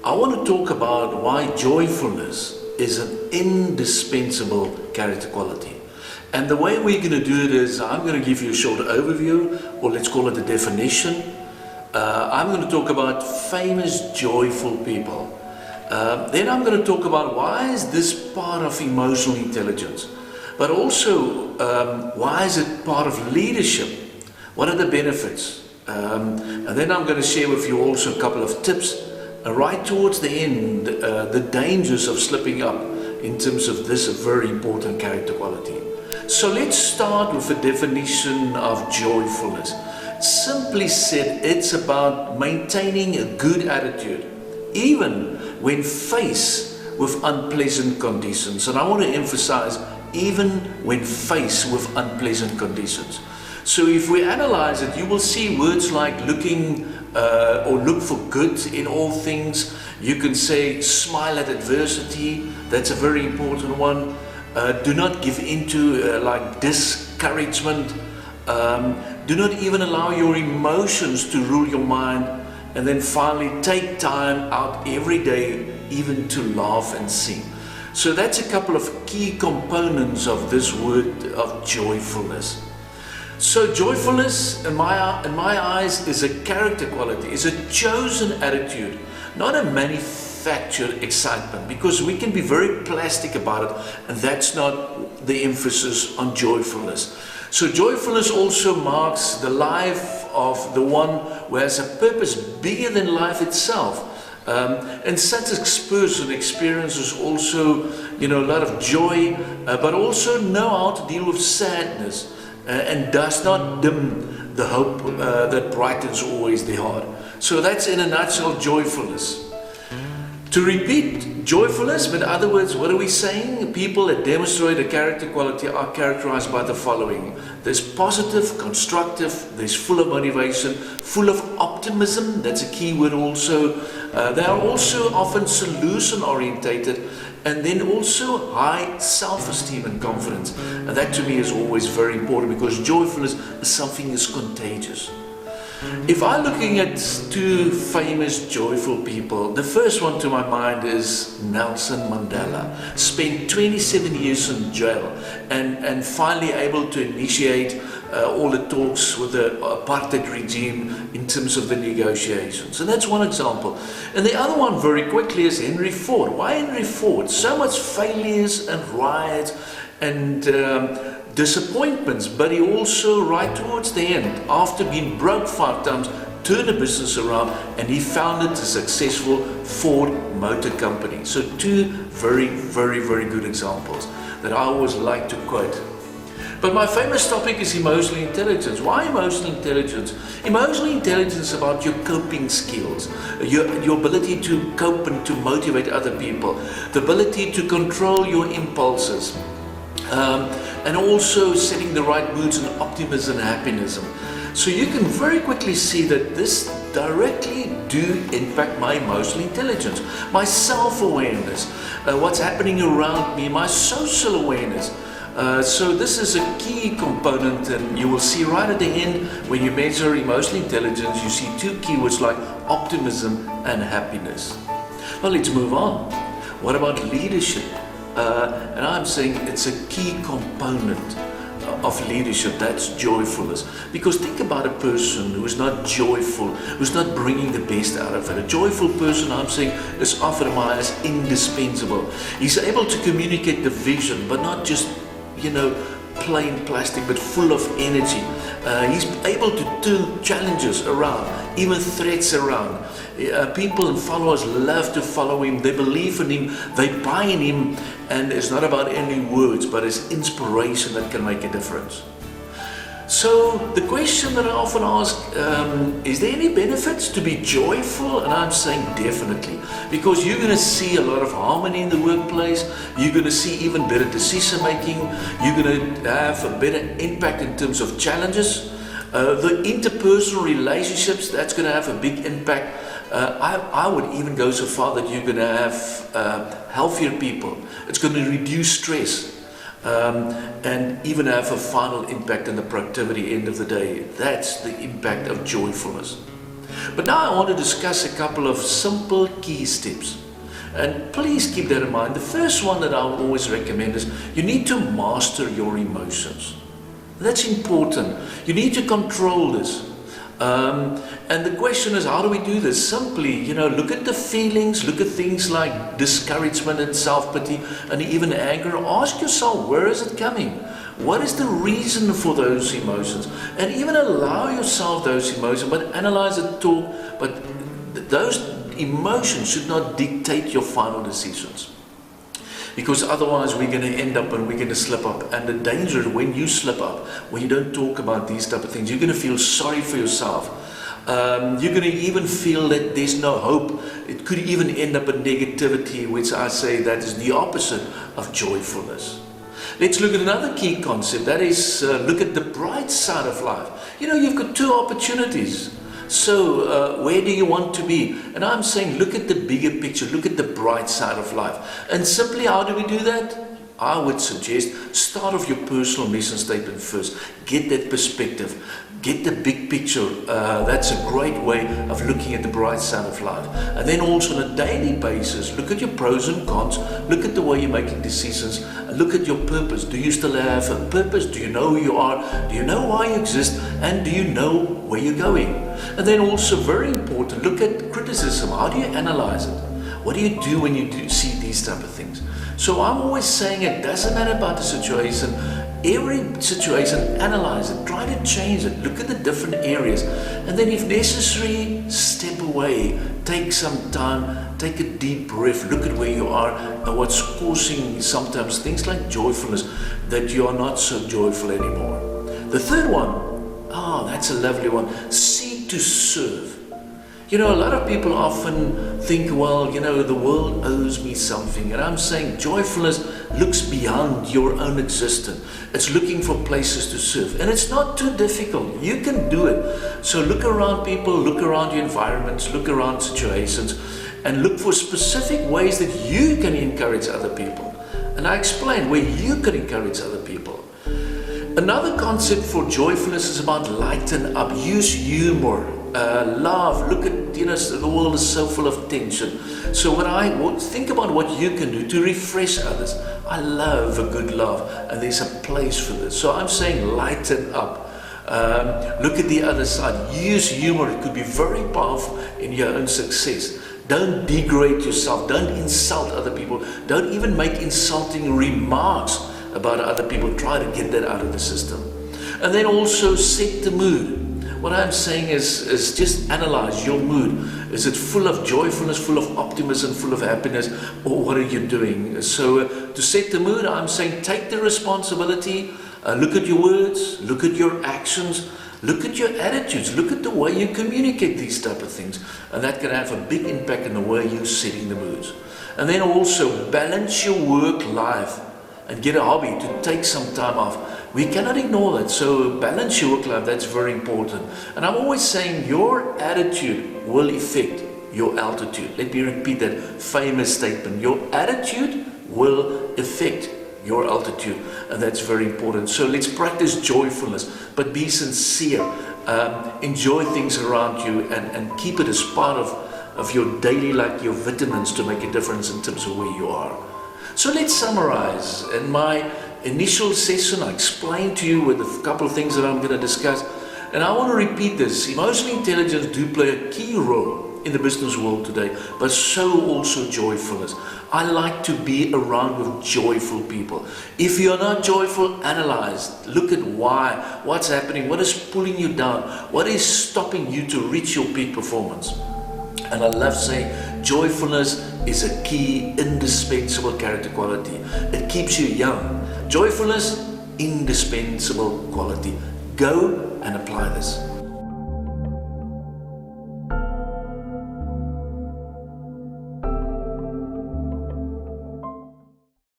I want to talk about why joyfulness is an indispensable character quality. And the way we're going to do it is I'm going to give you a short overview, or let's call it a definition. I'm going to talk about famous joyful people. Then I'm going to talk about why is this part of emotional intelligence, but also why is it part of leadership? What are the benefits? And then I'm going to share with you also a couple of tips right towards the end, the dangers of slipping up in terms of this very important character quality. So let's start with a definition of joyfulness. Simply said, it's about maintaining a good attitude, even when faced with unpleasant conditions. And I want to emphasize, even when faced with unpleasant conditions. So if we analyze it, you will see words like looking or look for good in all things. You can say smile at adversity. That's a very important one. Do not give into like discouragement. Do not even allow your emotions to rule your mind. And then finally, take time out every day, even to laugh and sing. So that's a couple of key components of this word of joyfulness. So joyfulness, in my eyes, is a character quality, is a chosen attitude, not a manufactured excitement, because we can be very plastic about it, and that's not the emphasis on joyfulness. So joyfulness also marks the life of the one who has a purpose bigger than life itself. And such a person experiences also, a lot of joy, but also know how to deal with sadness. And does not dim the hope that brightens always their heart. So that's in a nutshell joyfulness. To repeat, joyfulness, but in other words, what are we saying? People that demonstrate a character quality are characterized by the following. There's positive, constructive, there's full of motivation, full of optimism, that's a key word also. They are also often solution orientated, and then also high self-esteem and confidence. And that to me is always very important, because joyfulness is something that's contagious. If I'm looking at two famous joyful people, the first one to my mind is Nelson Mandela. Spent 27 years in jail and finally able to initiate all the talks with the apartheid regime in terms of the negotiations. And that's one example. And the other one very quickly is Henry Ford. Why Henry Ford? So much failures and riots and disappointments, but he also, right towards the end, after being broke 5 times, turned the business around and he founded a successful Ford Motor Company. So two very, very, very good examples that I always like to quote. But my famous topic is emotional intelligence. Why emotional intelligence? Emotional intelligence is about your coping skills, your ability to cope and to motivate other people, the ability to control your impulses, and also setting the right moods and optimism and happiness. So you can very quickly see that this directly do impact my emotional intelligence, my self-awareness, what's happening around me, my social awareness. So this is a key component, and you will see right at the end when you measure emotional intelligence, you see two keywords like optimism and happiness. Well, let's move on. What about leadership? And I'm saying it's a key component of leadership, that's joyfulness. Because think about a person who is not joyful, who's not bringing the best out of it. A joyful person, I'm saying, is often as indispensable. He's able to communicate the vision, but not just, plain plastic, but full of energy. He's able to turn challenges around, even threats around. People and followers love to follow him. They believe in him. They buy in him. And it's not about any words, but it's inspiration that can make a difference. So the question that I often ask, is there any benefits to be joyful? And I'm saying definitely, because you're going to see a lot of harmony in the workplace. You're going to see even better decision making. You're going to have a better impact in terms of challenges. The interpersonal relationships, that's going to have a big impact. I would even go so far that you're going to have healthier people. It's going to reduce stress. And even have a final impact on the productivity end of the day. That's the impact of joyfulness. But now I want to discuss a couple of simple key steps. And please keep that in mind. The first one that I will always recommend is you need to master your emotions. That's important. You need to control this. And the question is, how do we do this? Simply, look at the feelings, look at things like discouragement and self-pity and even anger. Ask yourself, where is it coming? What is the reason for those emotions? And even allow yourself those emotions, but analyze it, talk. But those emotions should not dictate your final decisions. Because otherwise we're going to end up and we're going to slip up. And the danger is when you slip up, when you don't talk about these type of things, you're going to feel sorry for yourself. You're going to even feel that there's no hope. It could even end up in negativity, which I say that is the opposite of joyfulness. Let's look at another key concept. That is, look at the bright side of life. You've got two opportunities. So where do you want to be? And I'm saying look at the bigger picture, look at the bright side of life. And simply, how do we do that? I would suggest start off your personal mission statement first. Get that perspective. Get the big picture. That's a great way of looking at the bright side of life. And then also on a daily basis, look at your pros and cons. Look at the way you're making decisions. Look at your purpose. Do you still have a purpose? Do you know who you are? Do you know why you exist? And do you know where you're going? And then also, very important, look at criticism. How do you analyze it? What do you do when you see these type of things? So I'm always saying it doesn't matter about the situation. Every situation, analyze it, try to change it, look at the different areas, and then if necessary, step away, take some time, take a deep breath, look at where you are and what's causing sometimes things like joyfulness, that you are not so joyful anymore. The third one, that's a lovely one, seek to serve. A lot of people often think, well, the world owes me something. And I'm saying joyfulness looks beyond your own existence. It's looking for places to serve. And it's not too difficult. You can do it. So look around people, look around your environments, look around situations, and look for specific ways that you can encourage other people. And I explained where you can encourage other people. Another concept for joyfulness is about lighten up, use humor. Laugh, look at, the world is so full of tension. So think about what you can do to refresh others. I love a good laugh, and there's a place for this. So I'm saying lighten up. Look at the other side. Use humor. It could be very powerful in your own success. Don't degrade yourself. Don't insult other people. Don't even make insulting remarks about other people. Try to get that out of the system. And then also set the mood. What I'm saying is just analyze your mood. Is it full of joyfulness, full of optimism, full of happiness, or what are you doing? So to set the mood, I'm saying take the responsibility, look at your words, look at your actions, look at your attitudes, look at the way you communicate these type of things. And that can have a big impact in the way you're setting the moods. And then also balance your work life and get a hobby to take some time off. We cannot ignore that. So balance your work life, that's very important. And I'm always saying your attitude will affect your altitude. Let me repeat that famous statement. Your attitude will affect your altitude. And that's very important. So let's practice joyfulness, but be sincere. Enjoy things around you and keep it as part of your daily, like your vitamins, to make a difference in terms of where you are. So let's summarize. In my initial session, I explained to you with a couple of things that I'm going to discuss. And I want to repeat this. Emotional intelligence do play a key role in the business world today, but so also joyfulness. I like to be around with joyful people. If you're not joyful, analyze. Look at why, what's happening, what is pulling you down, what is stopping you to reach your peak performance. And I love saying joyfulness is a key, indispensable character quality. It keeps you young. Joyfulness, indispensable quality. Go and apply this.